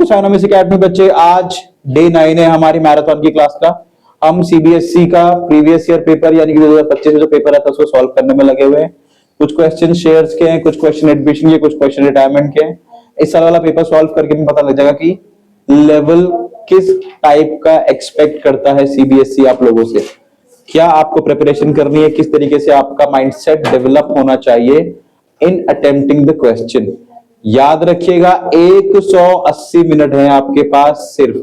साइनोमिस academy बच्चे, आज day 9 है हमारी मैराथन की क्लास का। हम सीबीएसई का प्रीवियस ईयर पेपर यानी कि 2025 में जो पेपर आता है उसको सॉल्व करने में लगे हुए हैं। कुछ क्वेश्चन शेयर्स के हैं, कुछ क्वेश्चन एडमिशन के, कुछ क्वेश्चन रिटायरमेंट के हैं। इस साल वाला पेपर सॉल्व करके हमें पता लग जाएगा कि लेवल किस टाइप का एक्सपेक्ट करता है सीबीएसई आप लोगों से, क्या आपको प्रिपरेशन करनी है, किस तरीके से आपका माइंडसेट डेवलप होना चाहिए इन अटेम्प्टिंग द क्वेश्चन। याद रखिएगा 180 मिनट है आपके पास, सिर्फ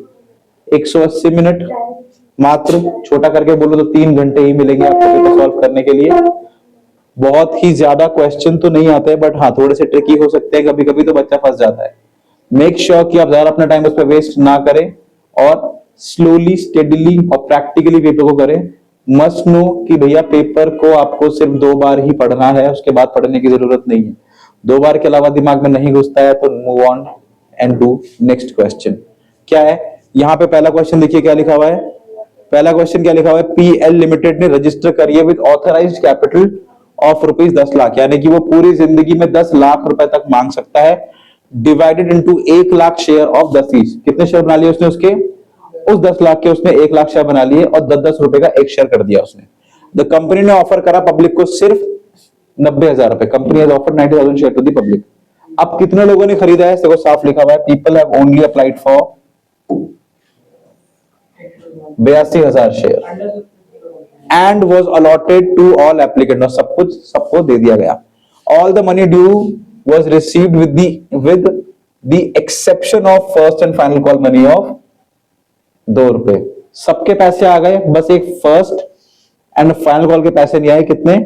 180 मिनट मात्र। छोटा करके बोलो तो 3 घंटे ही मिलेंगे आपको पेपर सॉल्व करने के लिए। बहुत ही ज्यादा क्वेश्चन तो नहीं आते, बट हाँ थोड़े से ट्रिकी हो सकते हैं, कभी कभी तो बच्चा फंस जाता है। मेक श्योर कि आप ज्यादा अपना टाइम उस पर वेस्ट ना करें और स्लोली स्टेडीली और प्रैक्टिकली पेपर को करें। मस्ट नो कि भैया पेपर को आपको सिर्फ 2 बार ही पढ़ना है, उसके बाद पढ़ने की जरूरत नहीं है। 2 बार के अलावा दिमाग में नहीं घुसता है तो move on and do next question. क्या है यहाँ पे पहला क्वेश्चन, देखिए क्या लिखा हुआ है। पहला क्वेश्चन क्या लिखा हुआ है, पीएल लिमिटेड ने रजिस्टर करिए with authorised capital of ₹10 lakh, यानी कि वो पूरी जिंदगी में 10 लाख रुपए तक मांग सकता है। Divided into 1 lakh share of 10 each. कितने शेयर बना लिए उसने उसके? उस 10 लाख के उसने 1 लाख शेयर बना लिए और 10-10 रुपए का एक शेयर कर दिया उसने। द कंपनी ने ऑफर करा पब्लिक को सिर्फ 90,000 रुपए। Company has offered 90,000 share to the public. अब कितने लोगों ने खरीदा है? देखो साफ लिखा हुआ है, people have only applied for 82,000 share and was allotted to all applicant. और सब कुछ सबको दे दिया गया। All the money due was received with the exception of first and final call money of ₹2। सबके पैसे आ गए, बस एक फर्स्ट एंड फाइनल कॉल के पैसे नहीं आए। कितने?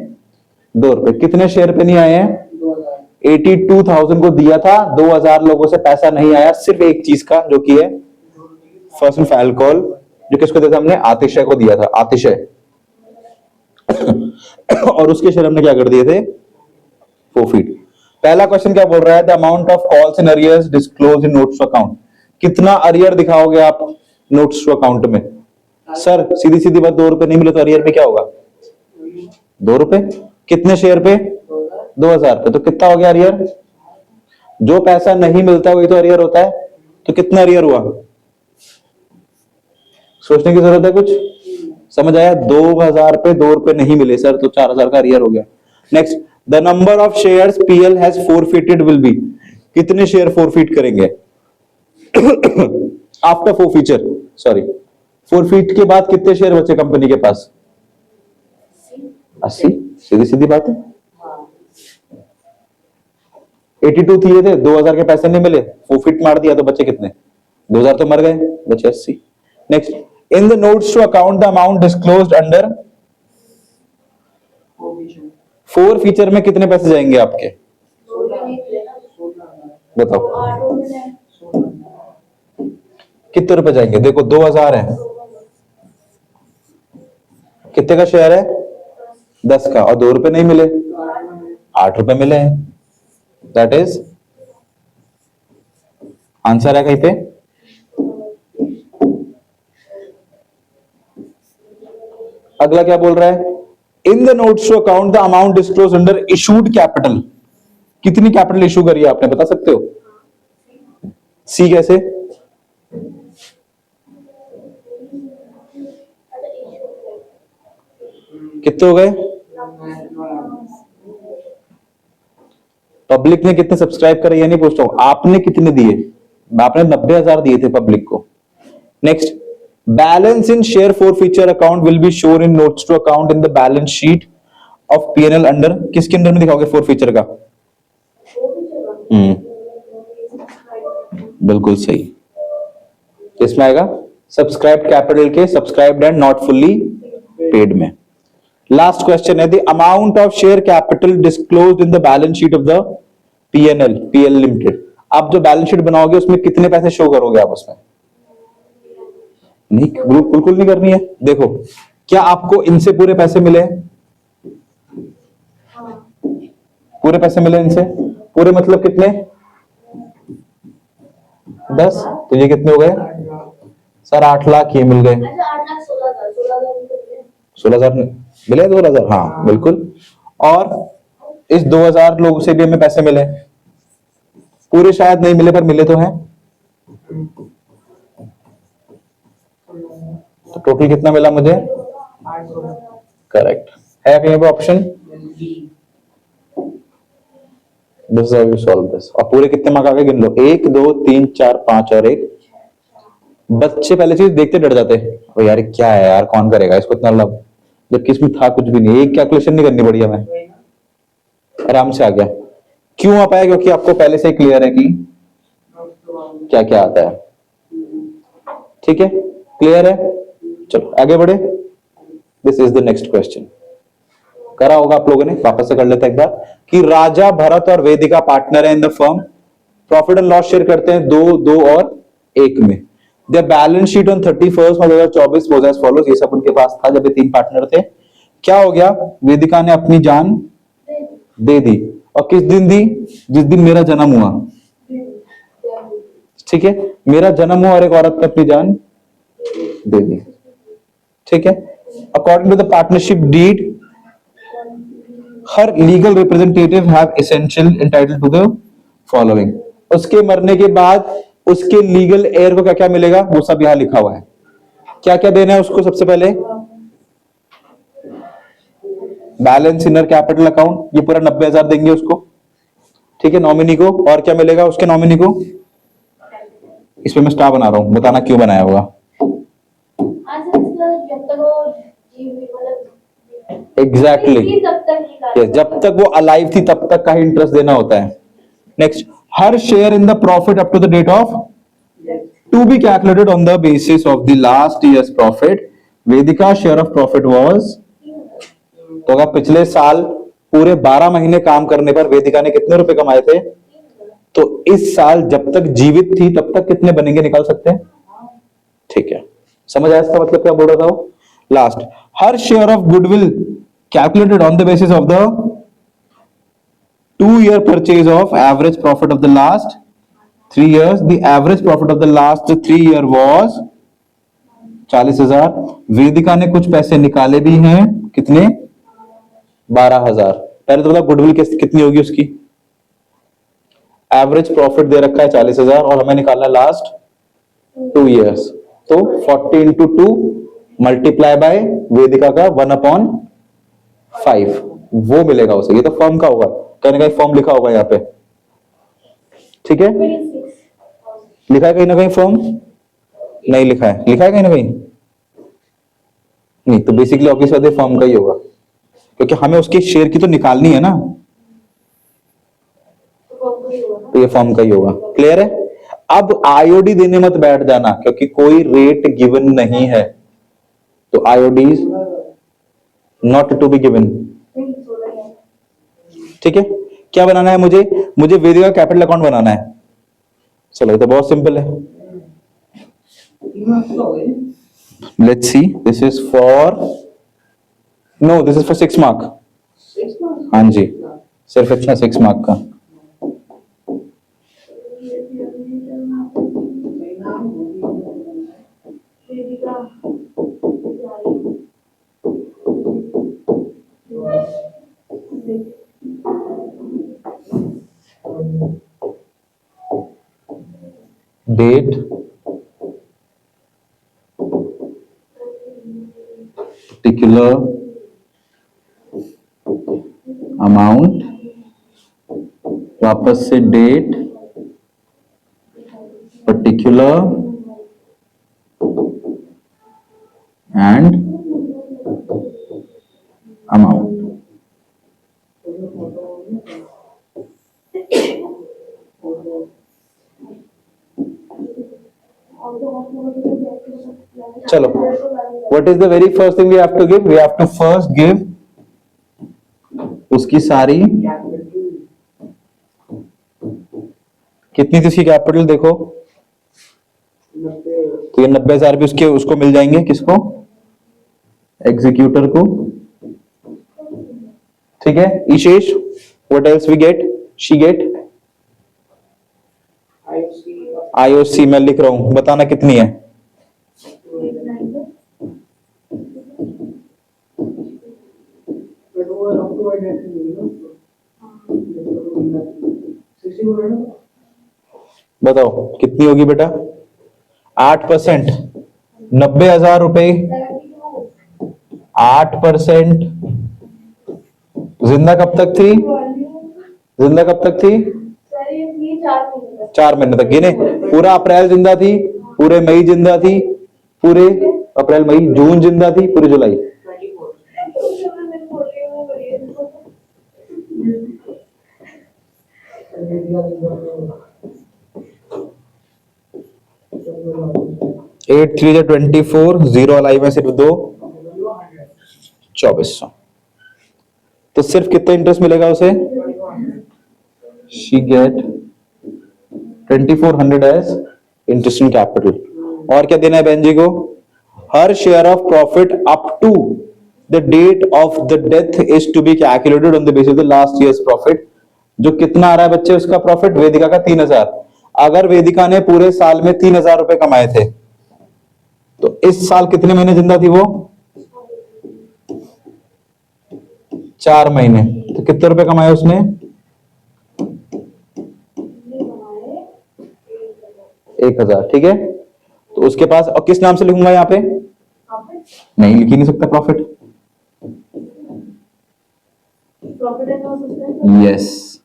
₹2। कितने शेयर पे नहीं आए हैं? 82,000 को दिया था, 2,000 लोगों से पैसा नहीं आया, सिर्फ एक चीज का, जो कि है फर्स्ट एंड फाइनल कॉल, जो किसको दिया था हमने? आतिशय को दिया था, आतिशय। और उसके शेयर हमने क्या कर दिए थे? फोरफीट। पहला क्वेश्चन क्या बोल रहा है? The amount of calls in arrears disclose in notes to account. कितना अरियर दिखाओगे आप नोट्स टू अकाउंट में? सर सीधी सीधी बात, ₹2 नहीं मिले तो अरियर में क्या होगा? ₹2। कितने शेयर पे? 2,000 पे। तो कितना हो गया अरियर? जो पैसा नहीं मिलता वही तो अरियर होता है। तो कितना अरियर हुआ? सोचने की जरूरत है कुछ? समझ आया? 2,000 पे ₹2 नहीं मिले सर, तो 4,000 का अरियर हो गया। Next, the number of shares PL has forfeited will be. कितने शेयर फोरफिट करेंगे आफ्टर फोरफीचर? सॉरी, फोरफीट के बाद कितने शेयर बचे कंपनी के पास? 80। सीधी सीधी बात है। 82 थी थे, 2,000 के पैसे नहीं मिले, फोरफिट मार दिया तो बचे कितने? 2,000 तो मर गए, बचे 80। Next, in the notes to account the amount disclosed under forfeiture में कितने पैसे जाएंगे आपके? बताओ कितने रुपए जाएंगे? देखो 2,000 है, कितने का शेयर है? 10 का, और ₹2 नहीं मिले, ₹8 मिले हैं। दैट इज आंसर है कहीं पे। अगला क्या बोल रहा है? In the notes to account the amount disclose under issued capital. कितनी कैपिटल इशू करी है आपने, बता सकते हो? सी कैसे? कितने हो गए? पब्लिक ने कितने सब्सक्राइब करे, ये नहीं पूछता हूं, आपने कितने दिए? आपने 90,000 दिए थे पब्लिक को। Next, balance in share forfeiture account will be shown in notes to account in the balance sheet of PNL under. किसके अंडर में दिखाओगे फोरफीचर का? बिल्कुल सही, किसमें आएगा? सब्सक्राइब्ड कैपिटल के subscribed and not fully paid में। लास्ट क्वेश्चन है, the amount of share capital disclosed in the balance sheet of the PL limited. आप जो बैलेंस शीट बनाओगे उसमें कितने पैसे शो करोगे आप उसमें? नहीं, बिल्कुल नहीं करनी है। देखो, क्या आपको इनसे पूरे पैसे मिले? पूरे पैसे मिले इनसे? पूरे मतलब कितने? 10। तो ये कितने हो गए सर? 8 लाख ये मिल गए। 16,000 मिले? 2,000, हाँ बिल्कुल। और इस 2,000 लोगों से भी हमें पैसे मिले, पूरे शायद नहीं मिले पर मिले तो हैं। तो टोटल कितना मिला मुझे? करेक्ट है कहीं पे option? This how you solve this. और पूरे कितने मार्क आ गए गिन लो, 1 2 3 4 5 और 1। बच्चे पहले चीज देखते डर जाते हैं, ओ यार क्या है यार, कौन करेगा इसको इतना लब, जबकि इसमें था कुछ भी नहीं, एक कैलकुलेशन नहीं करनी पड़ी हमें, आराम से आ गया। क्यों आ पाया? क्योंकि आपको पहले से क्लियर है कि क्या क्या आता है। ठीक है, क्लियर है? चलो आगे बढ़े। This is the next question. करा होगा आप लोगों ने, वापस से कर लेते हैं एक बार कि राजा भरत और वेदिका पार्टनर है in the firm, profit and loss share करते हैं 2 2 और 1 में। The balance sheet on 31 March 2024 was as follows. ये सब उनके पास था जब ये 3 पार्टनर थे। क्या हो गया? वेदिका ने अपनी जान दे दी। और किस दिन दी? जिस दिन मेरा जन्म हुआ। ठीक है, मेरा जन्म हुआ और एक औरत ने अपनी जान दे दी। ठीक है, according to the partnership deed her legal representative have essential entitled to the following. उसके मरने के बाद उसके लीगल एयर को क्या क्या मिलेगा वो सब यहां लिखा हुआ है। क्या क्या देना है उसको? सबसे पहले बैलेंस इनर कैपिटल अकाउंट, ये पूरा 90,000 देंगे उसको। ठीक है, नॉमिनी को। और क्या मिलेगा उसके नॉमिनी को? इसमें मैं स्टार बना रहा हूं, बताना क्यों बनाया होगा। एग्जैक्टली, जब तक वो अलाइव थी तब तक का ही इंटरेस्ट देना होता है। Next, her share in the profit up to the date of to be calculated on the basis of the last years profit. Vedika share of profit was, तो अगर पिछले साल पूरे 12 महीने काम करने पर वेदिका ने कितने रुपए कमाए थे, तो इस साल जब तक जीवित थी तब तक कितने बनेंगे निकाल सकते हैं। ठीक है, समझ आया इसका मतलब क्या बोल रहा था वो? Last, her share of goodwill calculated on the basis of the 2-year purchase of average profit of the last 3 years. The average profit of the last 3 year was 40,000। वेदिका ने कुछ पैसे निकाले भी हैं, कितने? 12,000। पहले तो बता गुडविल कितनी होगी उसकी। एवरेज प्रॉफिट दे रखा है 40,000 और हमें निकालना है लास्ट 2 years, तो 40 into 2 मल्टीप्लाई बाय वेदिका का 1/5 वो मिलेगा उसे। ये तो फर्म का होगा, कहने का फॉर्म लिखा होगा यहाँ पे। ठीक है, लिखा है कहीं ना कहीं फॉर्म? नहीं लिखा है, लिखा है कहीं ना कहीं नहीं, तो बेसिकली ऑब्वियस बात है फॉर्म का ही होगा, क्योंकि हमें उसके शेयर की तो निकालनी है ना, तो ये फॉर्म का ही होगा। क्लियर है? अब आईओडी देने मत बैठ जाना, क्योंकि कोई रेट गिवन नहीं है, तो IOD not to be given. ठीक है, क्या बनाना है मुझे? मुझे वेदिका कैपिटल अकाउंट बनाना है। चलो ये तो बहुत सिंपल है। Let's see, this is for, no this is for 6 mark. हाँ जी, सिर्फ इतना 6 मार्क का। डेट, particular अमाउंट, वापस से डेट, पर्टिकुलर एंड अमाउंट। चलो, what is the very first thing we have to give? We have to first give उसकी सारी, कितनी थी उसकी कैपिटल देखो, तो ये 90,000 भी उसके उसको मिल जाएंगे। किसको? एग्जीक्यूटर को। ठीक है, ईशेष, what else we get? She get IOC मैं लिख रहा हूं, बताना कितनी है। बताओ कितनी होगी बेटा? 8%, 90,000 रुपए। 8%। जिंदा कब तक थी? जिंदा कब तक थी? 4 महीने तक। गिने पूरा अप्रैल जिंदा थी, पूरे मई जिंदा थी, पूरे अप्रैल मई जून जिंदा थी, पूरी जुलाई। 8 3 24, 0 अलाई में सिर्फ 2, 2400। तो सिर्फ कितना इंटरेस्ट मिलेगा उसे? She get 2400 as interest in capital. और क्या देना है बहन जी को? हर share of profit up to the date of the death is to be calculated on the basis of the last years profit. जो कितना आ रहा है बच्चे उसका प्रॉफिट? वेदिका का 3000। अगर वेदिका ने पूरे साल में 3000 रुपए कमाए थे, तो इस साल कितने महीने जिंदा थी वो? 4 महीने। तो कितने रुपए कमाए उसने? 1000। ठीक है, तो उसके पास, और किस नाम से लिखूंगा यहाँ पे? नहीं, लिख ही नहीं सकता प्रॉफिट। यस,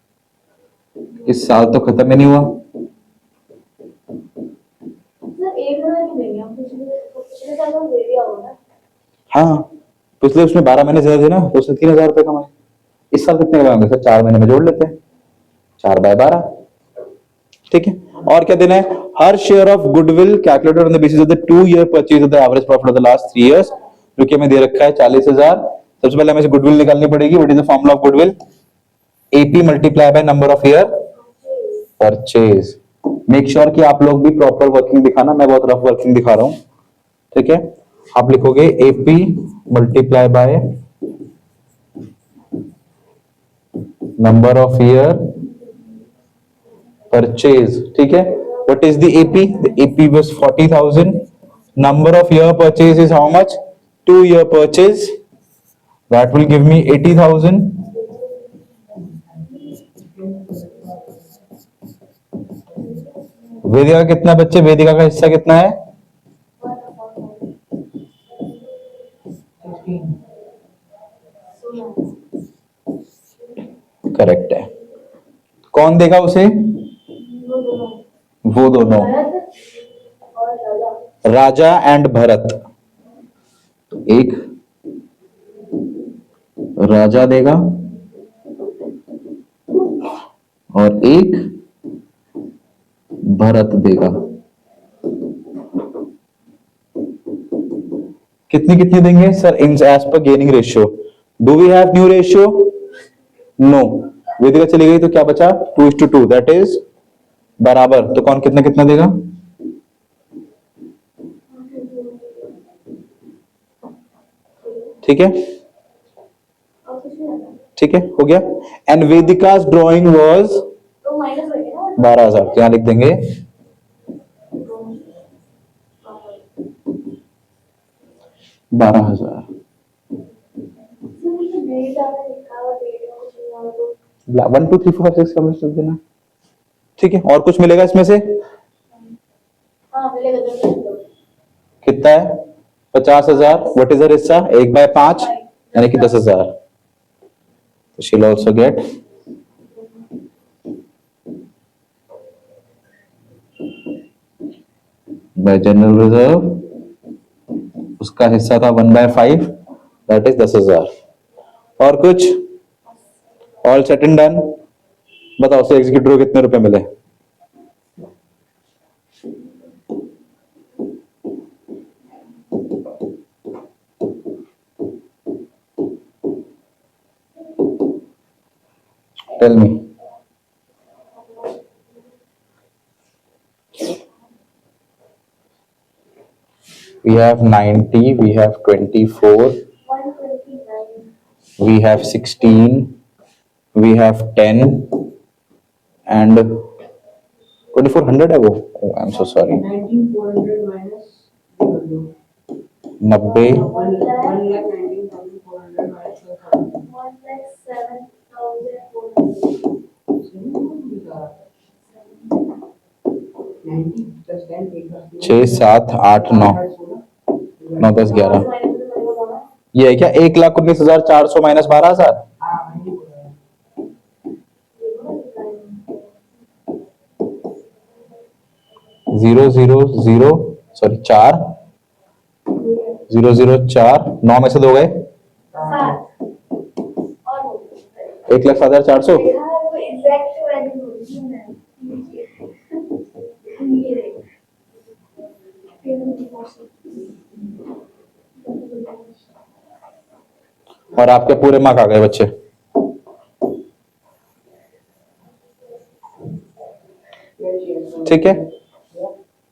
इस साल तो खत्म ही नहीं हुआ। हाँ, पिछले उसमें 12 महीने ज्यादा थे ना, तो उसने 3000 रुपए कमाए। इस साल कितने कमाएंगे सर? 4 महीने में जोड़ लेते हैं, 4/12। ठीक है, और क्या देना है? हर share of goodwill calculated on the basis of the 2 year purchase of the average profit of the last 3 years, जो कि हमें दे रखा है 40,000। सबसे पहले हमें से गुडविल निकालनी पड़ेगी। What is the formula of goodwill? AP multiply by number of year purchase. Make sure कि आप लोग भी प्रॉपर वर्किंग दिखाना, मैं बहुत रफ वर्किंग दिखा रहा हूं। ठीक है, आप लिखोगे AP multiply by number of year purchase. ठीक है, what is the AP? The AP was 40,000. Number of year purchase is how much? 2-year purchase. That will give me 80,000. वेदिका का कितना बच्चे? वेदिका का हिस्सा कितना है? 15। करेक्ट है। कौन देगा उसे? वो दोनों, राजा एंड भरत। एक राजा देगा और एक भरत देगा। कितनी कितनी देंगे sir? In as per gaining ratio. Do we have new ratio? No. Vedika चली गई तो क्या बचा? 2:2, दैट इज बराबर। तो कौन कितना कितना देगा? ठीक है, ठीक है, हो गया। And Vedika's drawing was 12,000। क्या लिख देंगे? 12,000। 1 2 3 4 5 6 7 8 देना। ठीक है, और कुछ मिलेगा इसमें से? कितना है? 50,000। व्हाट इज हर हिस्सा? 1/5 यानी कि 10,000। तो she'll also get by general reserve, उसका हिस्सा था 1/5, दैट इज 10,000। और कुछ? All set and done. बताओ से एग्जीक्यूटिव को कितने रुपए मिले? Tell me. We have 90, we have 24, 129, we have 16, we have 10 and 2400 है वो। Oh, I'm so sorry। 19,400 minus 90, 1,19,400 minus 1,07,400। 6 7 8 9 9 10 11, ये है क्या 1,19,400 माइनस 12,000? 0 0 0 सॉरी 4 0 0 4 9 में से 2 गए 1,07,400। और आपके पूरे मार्क आ गए बच्चे। ठीक है,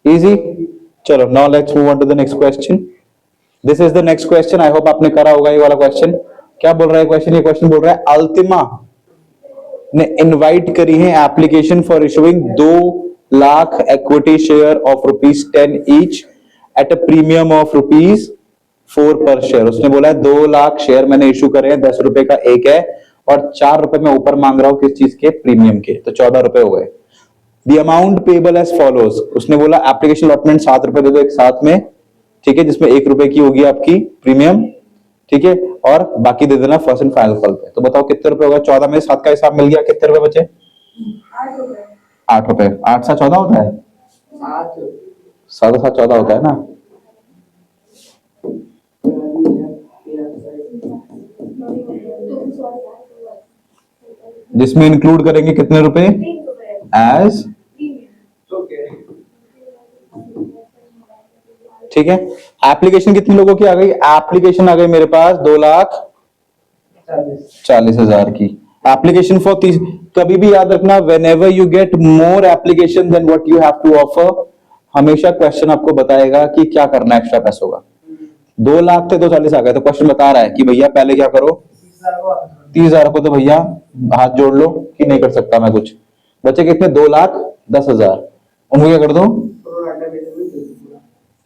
इजी। चलो now let's move on to the next question. This is the next question. I hope आपने करा होगा ये वाला क्वेश्चन। क्या बोल रहा है क्वेश्चन? ये क्वेश्चन बोल रहा है अल्तिमा ने इनवाइट करी है application for issuing 2 lakh equity share of ₹10 each at a premium of ₹4 पर शेयर। उसने बोला है 2 लाख शेयर मैंने इशू करे हैं, 10 रुपए का एक है और 4 रुपए मैं ऊपर मांग रहा हूं किस चीज के? प्रीमियम के। तो 14 रुपए हो गए। The amount payable as follows. उसने बोला एप्लीकेशन अलॉटमेंट 7 रुपए दे दो एक साथ में, ठीक है, जिसमें 1 रुपए की होगी आपकी प्रीमियम, ठीक है, और बाकी दे देना फर्स्ट एंड फाइनल कॉल पे। तो बताओ कितने रुपए होगा? 14 में 7 का हिसाब मिल गया, कितने रुपए बचे? 8 रुपए। 8 7 14 होता है, 7 7 14 होता है ना। जिसमें इंक्लूड करेंगे कितने रुपए एज, ठीक है। एप्लीकेशन कितने लोगों की आ गई? एप्लीकेशन आ गई मेरे पास 2,40,000 की एप्लीकेशन फॉर 30। कभी भी याद रखना, whenever you get more application than what you have to offer, हमेशा क्वेश्चन आपको बताएगा कि क्या करना है एक्स्ट्रा पैसों का। 2 लाख थे 240 आ गए, तो क्वेश्चन बता रहा है कि भैया पहले क्या करो, 30,000 को तो भैया हाथ जोड़ लो कि नहीं कर सकता मैं कुछ। बच्चे कितने? 2,10,000। उनको क्या कर दो?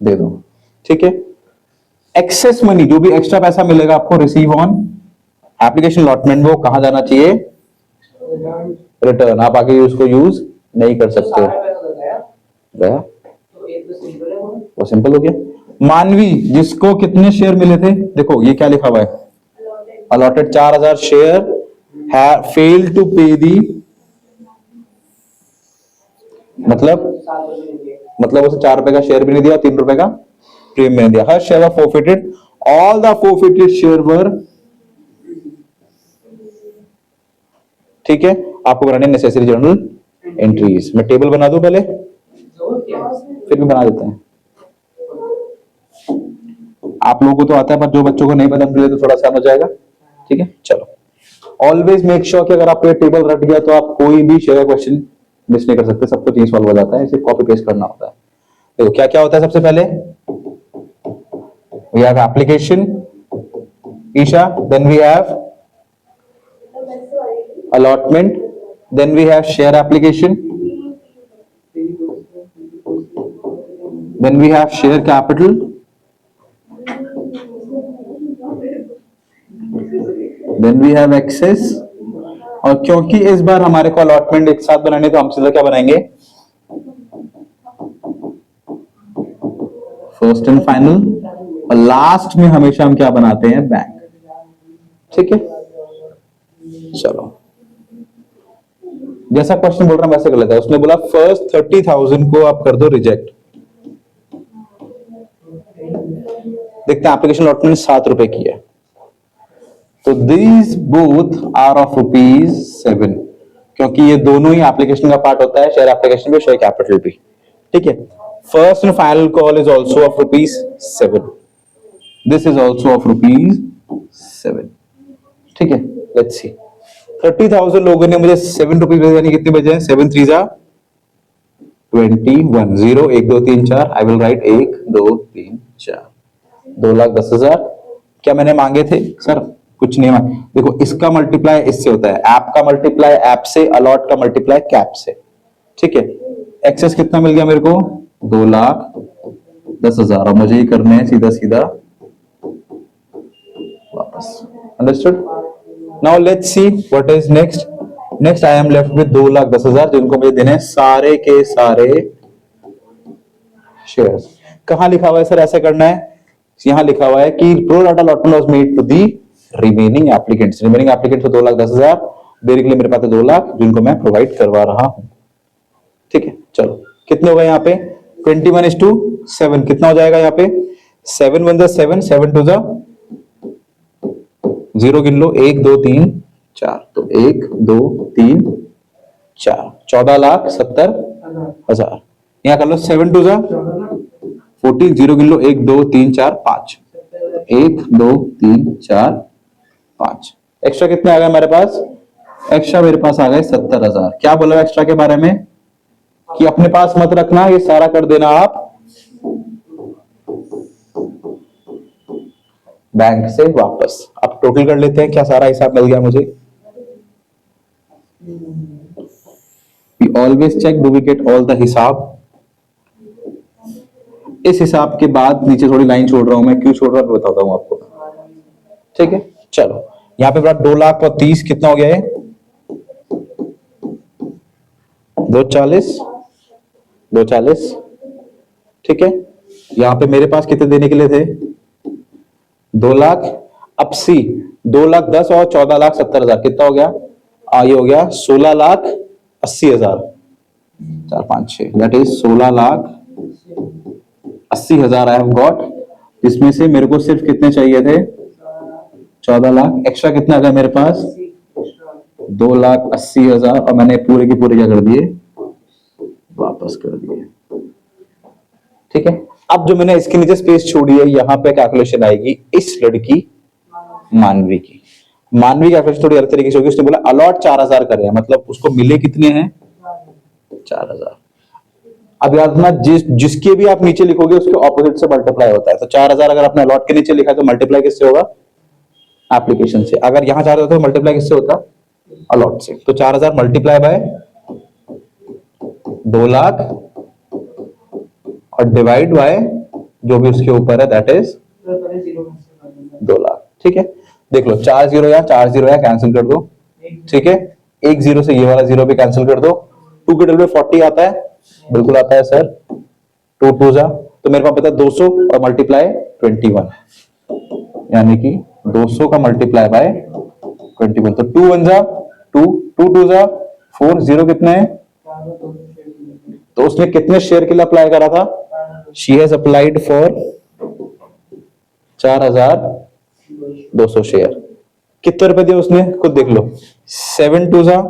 दे दो, ठीक है। एक्सेस मनी, जो भी एक्स्ट्रा पैसा मिलेगा आपको रिसीव ऑन एप्लीकेशन अलॉटमेंट, वो कहां जाना चाहिए? रिटर्न। आप आगे उसको यूज नहीं कर सकते। गया वो सिंपल हो गया। मानवी जिसको कितने शेयर मिले थे, देखो ये क्या लिखा हुआ है, अलॉटेड 4,000 शेयर, फेल टू पे दी, मतलब उसे 4 रुपए का शेयर भी नहीं दिया, 3 रुपए का प्रीमियम नहीं दिया। हर share were forfeited, all the forfeited share were, ठीक है। आपको बनाने नेसेसरी जर्नल एंट्रीज। मैं टेबल बना दूं पहले, फिर भी बना देते हैं। आप लोगों को तो आता है, पर जो बच्चों को नहीं पता उनके लिए तो थोड़ा सा हो जाएगा, ठीक है। चलो, ऑलवेज मेक श्योर कि अगर आपको ये टेबल रट गया तो आप कोई भी शेयर क्वेश्चन मिस नहीं कर सकते, सब कुछ सॉल्व हो जाता है, इसे कॉपी पेस्ट करना होता है। देखो क्या क्या होता है। सबसे पहले वी हैव एप्लीकेशन ईशा, then we have allotment, then we have share application, then we have share capital, then we have excess। और क्योंकि इस बार हमारे को अलॉटमेंट एक साथ बनाने, तो हम सीधा क्या बनाएंगे? First and final. और लास्ट में हमेशा हम क्या बनाते हैं? बैंक, ठीक है। चलो, जैसा क्वेश्चन बोल रहा हूं वैसे कर लेता है। उसने बोला फर्स्ट 30,000 को आप कर दो रिजेक्ट। देखते हैं एप्लीकेशन अलॉटमेंट 7 रुपए की है, तो दीज बोथ आर ऑफ ₹7, क्योंकि ये दोनों ही एप्लीकेशन का पार्ट होता है, शेयर एप्लीकेशन भी शेयर कैपिटल भी, ठीक है। First and final call is also of ₹7, this is also of ₹7, ठीक है। लेट्स सी, 30,000 लोगों ने मुझे 7 रुपीज भेजे, यानी कितने बजे? 7 3 जा 21, 0 1 2 3 4। I will write 1 2 3 4, 2,10,000। क्या मैंने मांगे थे सर? कुछ नहीं मांगे। देखो इसका मल्टीप्लाई इससे होता है, ऐप का मल्टीप्लाई ऐप से, अलॉट का मल्टीप्लाई कैप से, ठीक है। एक्सेस कितना मिल गया मेरे को? 2,10,000। और मुझे ही करने हैं सीधा सीधा वापस। Understood? Now let's see what is next. Next I am left with 2,10,000, जिनको मुझे देने सारे के सारे शेयर्स। कहां लिखा हुआ है सर ऐसे करना है? यहां लिखा हुआ है कि pro rata allotment was made to the remaining applicants. Remaining applicants 2,10,000 देने के लिए मेरे पास है 2 लाख जिनको मैं प्रोवाइड करवा रहा हूं। ठीक है, चलो कितने हो गए यहाँ पे? 21:7। कितना हो जाएगा यहाँ पे? 7 1 जा 7, 7 2 जा 0 गिन लो, 1 2 3 4, तो 1 2 3 4, 14,70,000। यहाँ कर लो 7 2 जा 14, 0 गिन लो, 1 2 3 4 5, 1 2 3 4 5। एक्स्ट्रा कितने आ गए हमारे पास? एक्स्ट्रा मेरे पास आ गए 70,000। क्या बोला एक्स्ट्रा के बारे में? कि अपने पास मत रखना, ये सारा कर देना आप बैंक से वापस। अब टोटल कर लेते हैं, क्या सारा हिसाब मिल गया मुझे? We always check do we get all the हिसाब। इस हिसाब के बाद नीचे थोड़ी लाइन छोड़ रहा हूं मैं, क्यों छोड़ रहा हूं बताता हूं आपको। ठीक है, चलो यहां पे 2,30,000 कितना हो गया है? 240, 240। ठीक है, यहां पे मेरे पास कितने देने के लिए थे? 2,80,000। 2,10,000 और 14,70,000 कितना हो गया? ये हो गया 16,80,000। 4 5 6 that is 16,80,000 I have got. जिसमें से मेरे को सिर्फ कितने चाहिए थे? 14 लाख। एक्स्ट्रा कितना आ गया मेरे पास? 2,80,000 और मैंने पूरे के पूरे क्या कर दिए? वापस कर दिए। ठीक है, अब जो मैंने इसके नीचे स्पेस छोड़ी है यहां पे कैलकुलेशन आएगी इस लड़की मानवी की। मानवी की कैलकुलेशन थोड़ी अलग तरीके से होगी। उसने बोला अलॉट 4,000 करे, मतलब उसको मिले कितने हैं? 4,000। अब याद रखना जिसके भी आप नीचे लिखोगे उसके ऑपोजिट से मल्टीप्लाई होता है। तो 4,000 अगर आपने अलॉट के नीचे लिखा है तो मल्टीप्लाई किससे होगा? एप्लीकेशन से। अगर यहां 4,000 तो मल्टीप्लाई किससे होता? अलॉट से। तो 4,000 मल्टीप्लाई बाय 2 लाख और डिवाइड बाय जो भी उसके ऊपर है दैट इज 2 लाख। ठीक है, देख लो 4 0 या 4 0 या कैंसिल कर दो। ठीक है, 1 0 से ये वाला 0 भी कैंसिल कर दो। 2 के डबल में 40 आता है, बिल्कुल आता है सर। 2 2 जा तो मेरे पास पता है 200 और मल्टीप्लाई 21, यानी कि 200 का मल्टीप्लाई बाय 21। तो 2 1 जा 2, 2 2 जा 4, 0 कितने हैं? तो उसने कितने शेयर के लिए अप्लाई करा था? She has applied for 4,200 share. कितने रुपए दिए उसने खुद देख लो। 7 2 जा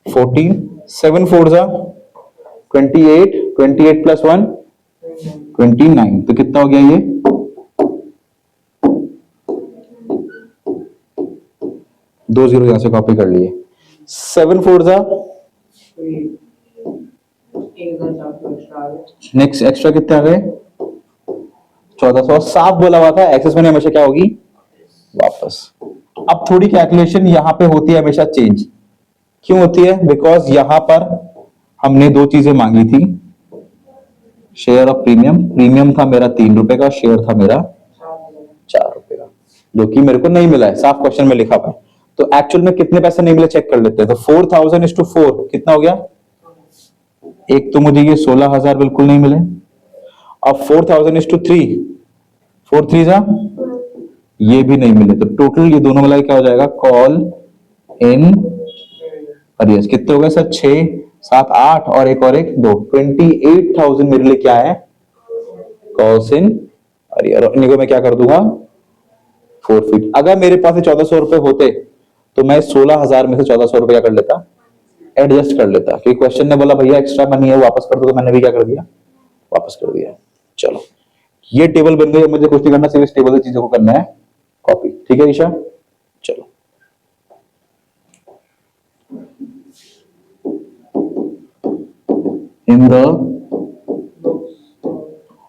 14, 7 4 जा 28, 28 प्लस 1 29। तो कितना हो गया ये? 2 0 यहां से कॉपी कर लिए। 7 4 जा नेक्स्ट एक्स्ट्रा कितने आ गए? 1400। साफ बोला हुआ था एक्सेस मनी हमेशा क्या होगी? वापस। अब थोड़ी कैलकुलेशन यहां पे होती है हमेशा चेंज। क्यों होती है? बिकॉज यहां पर हमने 2 चीजें मांगी थी, शेयर ऑफ प्रीमियम। प्रीमियम था मेरा 3 रुपए का, शेयर था मेरा 4 रुपए का, जो कि मेरे को नहीं मिला है, साफ क्वेश्चन में लिखा हुआ है। तो एक्चुअल में कितने पैसे नहीं मिले चेक कर लेते हैं। तो 4,000:4 कितना हो गया? एक तो मुझे ये 16,000 बिल्कुल नहीं मिले। अब 4,000:3, 4 3 जा ये भी नहीं मिले। तो टोटल ये दोनों मिला क्या हो जाएगा? Call in arrears. कितने हो गए सर? 6 7 8 और एक 2 28,000 मेरे लिए क्या है? Calls in arrear. और इनको मैं क्या कर दूंगा? फोरफिट। अगर मेरे पास 1,400 रुपए होते तो मैं 16,000 में से 1,400 रुपए क्या कर लेता? एडजस्ट कर लेता। क्योंकि क्वेश्चन ने बोला भैया एक्स्ट्रा मनी है वापस कर दो, तो मैंने भी क्या कर दिया? वापस कर दिया। चलो ये टेबल बन गई, मुझे कुछ नहीं करना, सिर्फ इस टेबल से चीजों को करना है कॉपी। ठीक है ईशा, चलो इन द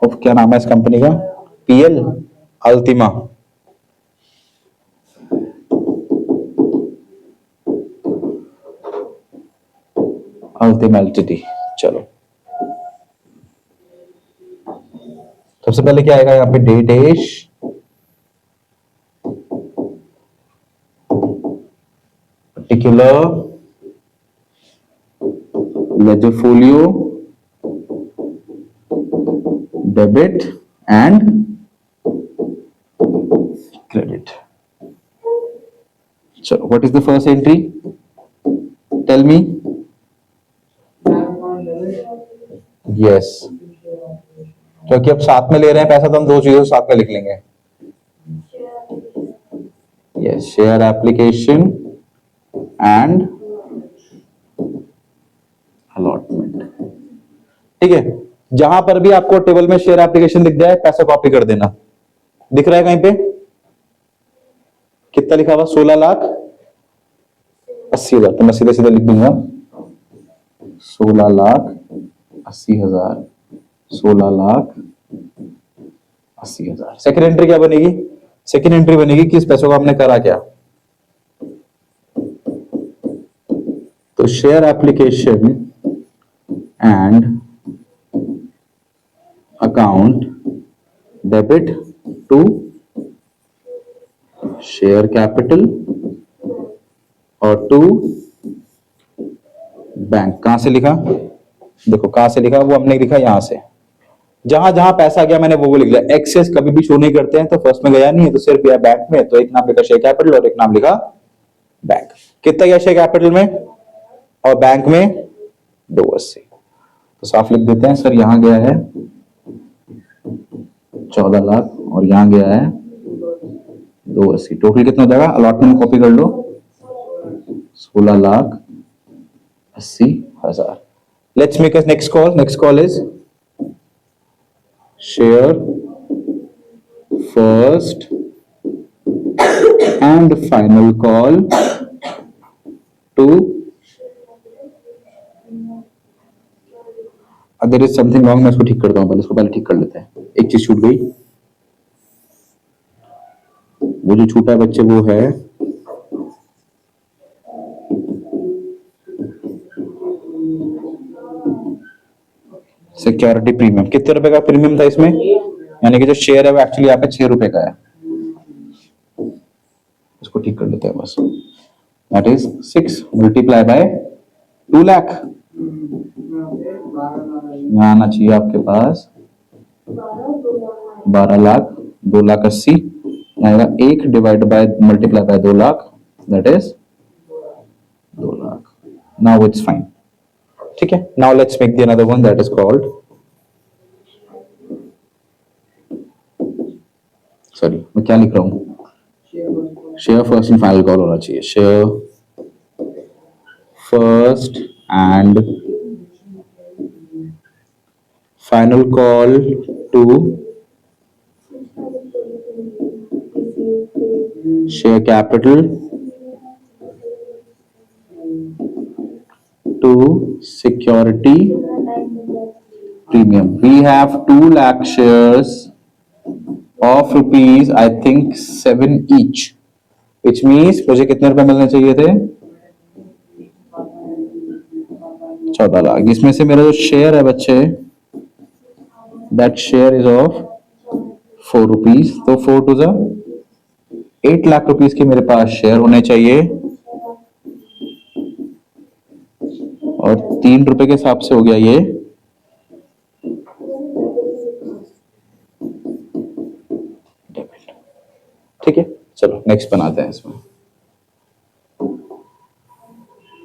ऑफ क्या नाम है इस कंपनी का? PL Ultima. Ultima Ltd. चलो सबसे पहले क्या आएगा यहाँ पे? Dates particular ledger folio debit and credit. चलो, what is the first entry? Tell me. Yes, क्योंकि अब साथ में ले रहे हैं पैसा तो हम दो चीजों साथ में लिख लेंगे. Yes, share application and allotment. ठीक है, जहां पर भी आपको टेबल में शेयर एप्लीकेशन दिख जाए पैसा कॉपी कर देना. दिख रहा है कहीं पे? कितना लिखा हुआ? 16,80,000. तो मैं सीधे सीधे लिख दूंगा 16,80,000. 16,80,000. सेकेंड एंट्री क्या बनेगी? सेकेंड एंट्री बनेगी कि इस पैसों को हमने करा क्या. तो share application and account debit to share capital और टू बैंक. कहां से लिखा? देखो कहां से लिखा, वो हमने लिखा यहां से. जहां जहां पैसा गया मैंने वो लिख लिया. एक्सेस कभी भी शो नहीं करते हैं, तो फर्स्ट में गया नहीं है तो सिर्फ गया बैंक में, तो एक नाम लिखा शेयर कैपिटल और एक नाम लिखा बैंक. कितना गया शेयर कैपिटल में और बैंक में? 280. तो साफ लिख देते हैं सर, यहां गया है 14 लाख और यहां गया है 280. टोटल कितना हो जाएगा? अलॉटमेंट कॉपी कर लो, 16,80,000. Let's make a next call. Next call is share first and final call to. There is something wrong, मैं इसको ठीक करता हूं. पहले इसको ठीक कर लेते हैं. एक चीज छूट गई. वो जो छूटा है बच्चे वो है सिक्योरिटी प्रीमियम. कितने रुपए का प्रीमियम था इसमें? यानी कि जो शेयर है वो एक्चुअली यहाँ पे 6 रुपए का है. इसको ठीक कर लेते हैं बस. That is 6 multiply by 2 lakh. यहाँ आना चाहिए आपके पास 12 लाख. 2,80,000 आएगा. 1 divide by multiply by 2 lakh, that is 2 lakh. Now it's fine. ठीक है, now let's make the another one that is called, sorry मैं क्या लिख रहा हूं, share first and final call होना चाहिए. Share first and final call to share capital to security premium. We have 2 lakh shares of rupees I think 7 each, which means मुझे कितने रुपए मिलने चाहिए थे? 14 लाख. जिसमें से मेरा जो शेयर है बच्चे, that share is of 4 rupees. तो 4 to the 8 लाख रुपीस के मेरे पास शेयर होने चाहिए और 3 रुपए के हिसाब से हो गया ये डेबिट. ठीक है, चलो नेक्स्ट बनाते हैं इसमें.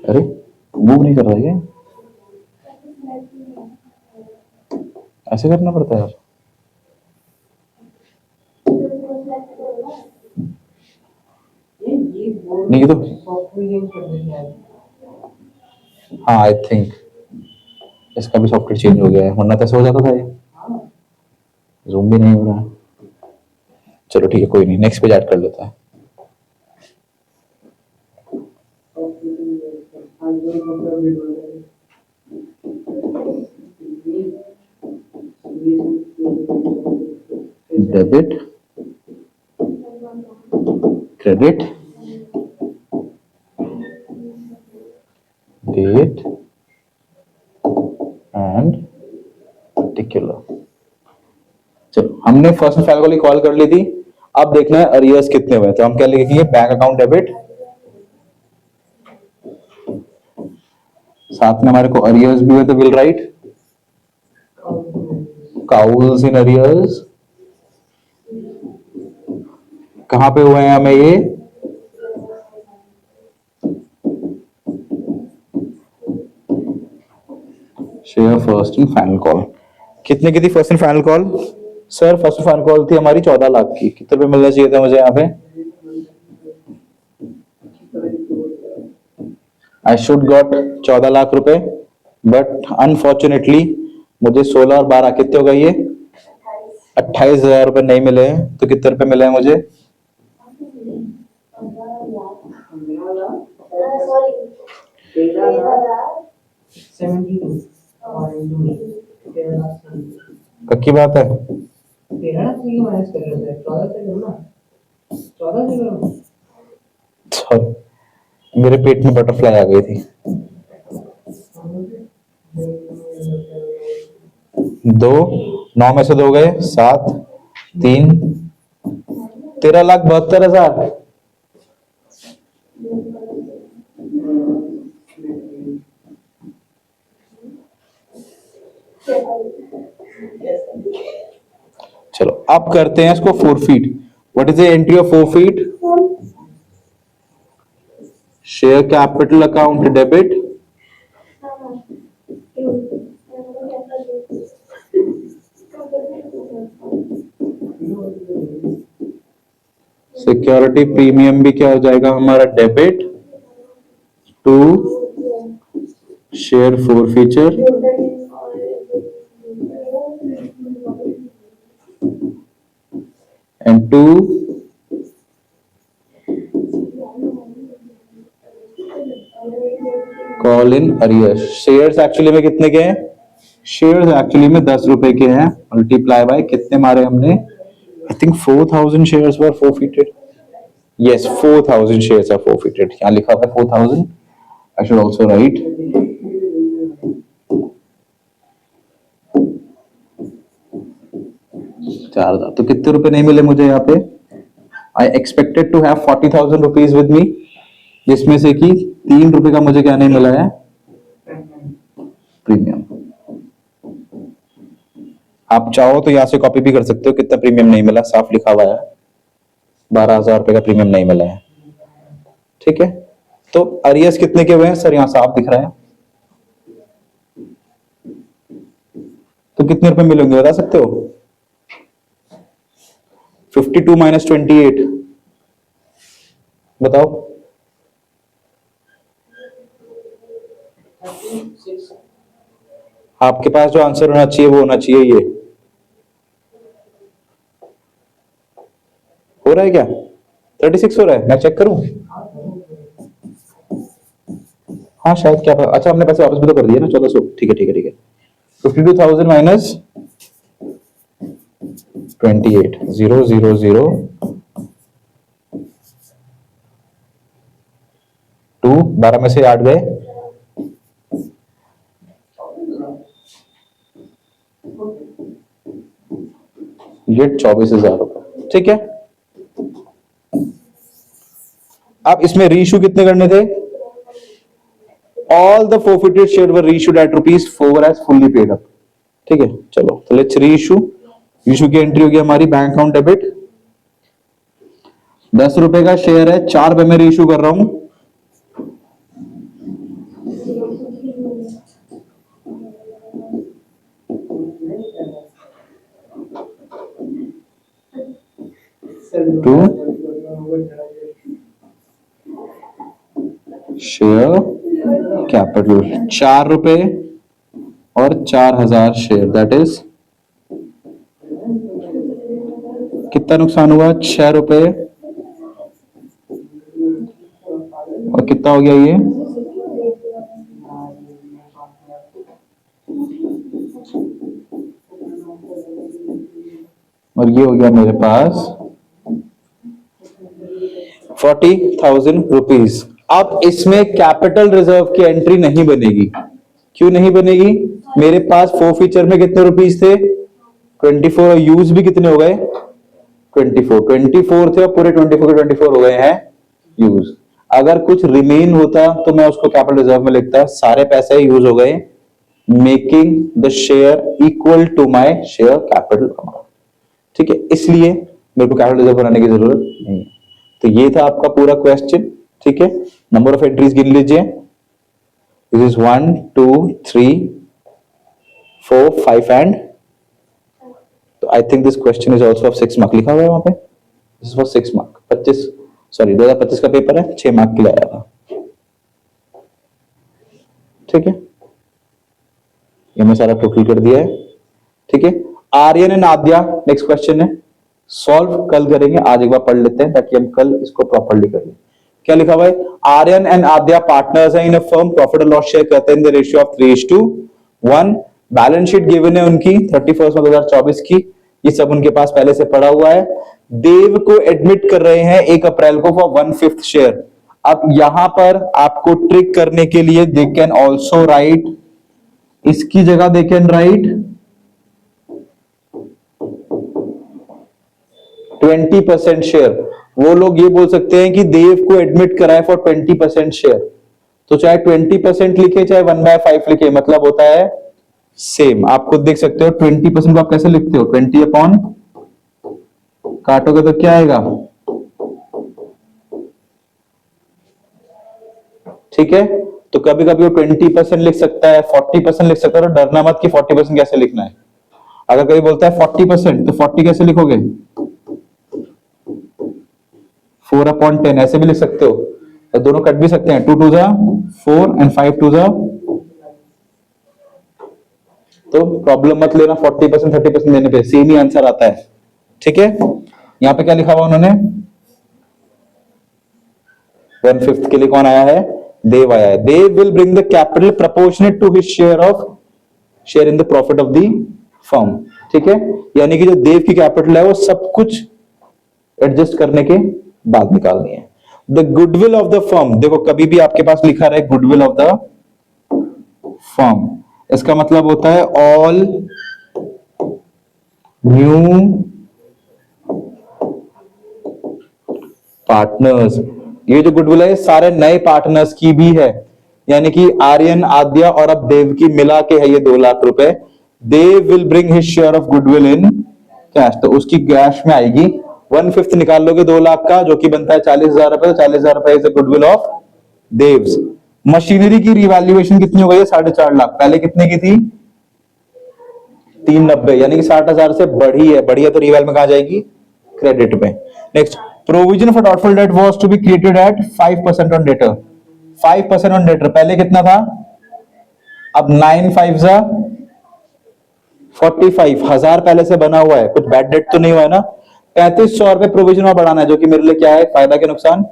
अरे मूव नहीं कर रहा है, ऐसे करना पड़ता है यार. नहीं तो हाँ आई थिंक इसका भी सॉफ्टवेयर चेंज हो गया है, वरना कैसे हो जाता था ये. जूम भी नहीं हो रहा है. चलो ठीक है, कोई नहीं, नेक्स्ट पेज ऐड कर लेता है. Debit credit date and particular. चलो हमने फर्स्ट फाइल वाली कॉल कर ली थी. अब देखना है अरियर्स कितने हुए. तो हम क्या लिखेंगे? बैंक अकाउंट डेबिट, साथ में हमारे को अरियर्स भी हुए तो will write Cowles in arrears कहां पे हुए हैं हमें ये? Share first and final call. कितने की थी first and final call? Sir first and final call थी हमारी 14 लाख की। कितने रुपए मिलना चाहिए था मुझे यहाँ पे? आई शुड गॉट 14 लाख रुपए, बट अनफॉर्चुनेटली मुझे 16 और 12 कितने हो गए ये? 28,000 रुपए नहीं मिले हैं। तो कितने रुपए मिले हैं मुझे? 72 पक्की बात है? 13 से माइनस कर रहे थे 14 से करो ना 14 से करो। सॉरी मेरे पेट में बटरफ्लाई आ गई थी। 2 9 में से 2 गए 7 3 13,72,000। चलो अब करते हैं इसको forfeit. What is the entry of forfeit? Share capital account debit, security premium भी क्या हो जाएगा हमारा? Debit to share forfeiture and to call in arrears. Shares actually में कितने के हैं? शेयर्स एक्चुअली में 10 रुपए के हैं। मल्टीप्लाई बाय कितने मारे हमने? I think 4,000 shares were forfeited. Yes 4,000 shares are forfeited. यहाँ लिखा हुआ है 4,000। I should also write 4,000। तो कितने रुपए नहीं मिले मुझे यहाँ पे? I expected to have 40,000 rupees with me, जिसमें से कि 3 रुपए का मुझे क्या नहीं मिला है? प्रीमियम। आप चाहो तो यहां से कॉपी भी कर सकते हो कितना प्रीमियम नहीं मिला। साफ लिखा हुआ है 12,000 रुपए का प्रीमियम नहीं मिला है। ठीक है, तो अरियर्स कितने के हुए हैं सर? यहां साफ दिख रहा है। तो कितने रुपए मिलेंगे बता सकते हो? 52 माइनस 28 बताओ। आपके पास जो आंसर होना चाहिए वो होना चाहिए ये। हो रहा है क्या? 36 हो रहा है? मैं चेक करूं? हाँ शायद क्या पता। अच्छा हमने पैसे वापस भी तो कर दिए ना 1400। ठीक है ठीक है ठीक है। 52,000 माइनस 28 0 0 0 2 12 में से 8 गए। ये 24,000 रुपए। ठीक है, अब इसमें रीइश्यू कितने करने थे? All the forfeited share were reissued at ₹4 as fully paid up. ठीक है, चलो तो लेट्स रीइश्यू। इश्यू की एंट्री होगी हमारी बैंक अकाउंट डेबिट। 10 रुपए का शेयर है, 4 रुपए में रीइश्यू कर रहा हूं। टू शेयर कैपिटल 4 रुपए और 4,000 शेयर, दैट इज कितना नुकसान हुआ? 6 रुपए और कितना हो गया ये? और ये हो गया मेरे पास 40,000 रुपीज। अब इसमें कैपिटल रिजर्व की एंट्री नहीं बनेगी। क्यों नहीं बनेगी? मेरे पास फोरफीचर में कितने रुपीज थे? 24 और यूज भी कितने हो गए? 24 थे और पूरे 24 के 24 हो गए हैं यूज। अगर कुछ रिमेन होता तो मैं उसको कैपिटल रिजर्व में लिखता। सारे पैसे यूज हो गए making the share equal to my share capital amount. ठीक है, इसलिए मेरे को कैपिटल रिजर्व बनाने की जरूरत नहीं है। तो ये था आपका पूरा क्वेश्चन। ठीक है, नंबर ऑफ एंट्रीज गिन लीजिए। दिस इज 1 2 3 4 5 एंड तो I think this question is also of 6 mark लिखा हुआ है वहां पे। दिस वाज 6 मार्क, 2025 का पेपर है, 6 मार्क के लिए आया था। ठीक है, ये मैं सारा टोटल कर दिया है। ठीक है, Aryan and Aadya next question है, सॉल्व कल करेंगे, आज एक बार पढ़ लेते हैं ताकि हम कल इसको प्रॉपर्ली कर लें। क्या लिखा हुआ है? आर्यन एंड आद्या पार्टनर्स हैं इन अ फर्म, प्रॉफिट और लॉस शेयर करते हैं in the ratio of 3:1। Balance sheet given है उनकी 31 मार्च 2024 की, ये सब उनके पास पहले से पड़ा हुआ है। देव को एडमिट कर रहे हैं 1 अप्रैल को फॉर 1/5 शेयर। अब यहां पर आपको ट्रिक करने के लिए दे कैन ऑल्सो राइट, इसकी जगह दे कैन राइट 20% शेयर। वो लोग ये बोल सकते हैं कि देव को एडमिट कराए फॉर 20% शेयर, तो चाहे 20% लिखे चाहे 1/5 लिखे, मतलब होता है सेम। आप खुद देख सकते हो 20% को आप कैसे लिखते हो, 20 अपॉन काटोगे तो क्या आएगा? ठीक है, तो कभी कभी वो 20% लिख सकता है, 40% लिख सकता है। तो डरना मत कि 40% कैसे लिखना है। अगर कभी बोलता है 40% तो 40 कैसे लिखोगे? 4/10 ऐसे भी लिख सकते हो, तो दोनों कट भी सकते हैं। 2 2 जा 4 एंड 5 2 जा, तो प्रॉब्लम मत लेना 40% 30% देने पे, सेम ही आंसर आता है। ठीक है, यहां पे क्या लिखा हुआ उन्होंने? 1/5 के लिए कौन आया है? देव आया है। Dev will bring the capital proportionate to his share in the profit of the firm. ठीक है, यानी कि जो देव की कैपिटल है वो सब कुछ एडजस्ट करने के बाद निकालनी है। The goodwill of the firm, देखो कभी भी आपके पास लिखा रहे गुडविल ऑफ द फर्म, इसका मतलब होता है ऑल न्यू पार्टनर्स। ये जो गुडविल है सारे नए पार्टनर्स की भी है, यानी कि आर्यन, आद्या और अब देव की मिला के है ये 2 लाख रुपए। Dev will bring his share of goodwill in cash, तो उसकी कैश में आएगी। 1/5 निकाल लोगे 2 लाख का, जो कि बनता है 40,000 रुपए। 40,000 रुपए is the goodwill of Dev's. Machinery की रिवैल्यूएशन कितनी हो गई है? 4.5 लाख। पहले कितने की थी? 390, यानी कि 60,000 से बढ़ी है। बढ़ी है तो रिवैल में कहा जाएगी? क्रेडिट में। Next, provision for doubtful debt was to be created at 5% on debtor. 5% on debtor पहले कितना था? अब 9 5 जा 45, 1000 पहले से बना हुआ है, कुछ बैड डेट तो नहीं हुआ है ना। 3500 रुपए प्रोविजन और बढ़ाना है, जो कि मेरे लिए क्या है? फायदा के नुकसान?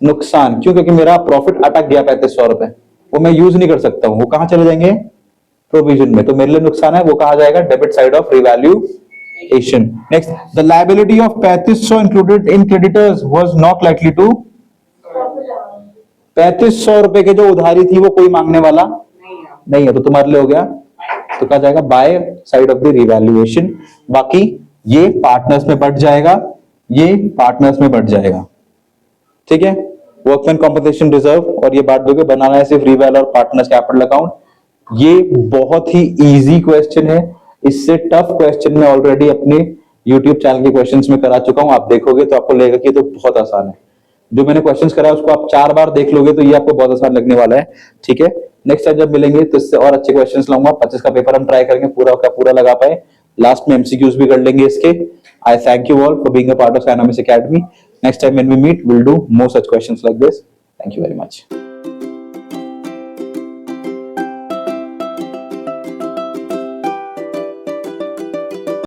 नुकसान। क्यों? क्योंकि मेरा प्रॉफिट अटक गया 3500 रुपए, वो मैं यूज नहीं कर सकता हूं, वो कहां चले जाएंगे? प्रोविजन में। तो मेरे लिए नुकसान है, वो कहा जाएगा? Debit side of revaluation. Next, the liability of 3500 included in creditors was not likely to. 3500 रुपए के जो उधारी थी वो कोई मांगने वाला नहीं है, तो तुम्हारे लिए हो गया, तो कहा जाएगा by side of the revaluation. बाकी ये पार्टनर्स में बढ़ जाएगा, ये पार्टनर्स में बढ़ जाएगा। ठीक है, वर्कमैन कॉम्पनसेशन रिजर्व, और ये बांट दोगे, बनाना है सिर्फ रिवैल और पार्टनर्स कैपिटल अकाउंट। ये बहुत ही इजी क्वेश्चन है, इससे टफ क्वेश्चन मैं ऑलरेडी अपने YouTube चैनल के क्वेश्चंस में करा चुका हूं। आप देखोगे तो आपको लगेगा कि तो बहुत आसान है। जो मैंने क्वेश्चंस कराया उसको आप 4 बार देख लोगे तो ये आपको बहुत आसान लगने वाला है। ठीक है, नेक्स्ट टाइम जब मिलेंगे तो इससे और अच्छे क्वेश्चंस लाऊंगा। 25 का पेपर हम ट्राई करेंगे पूरा का पूरा लगा पाए, लास्ट में MCQs भी कर लेंगे इसके। I thank you all for being a part of साइनोमिक्स academy. Next time when we meet, we'll do more such questions like this. Thank you very much.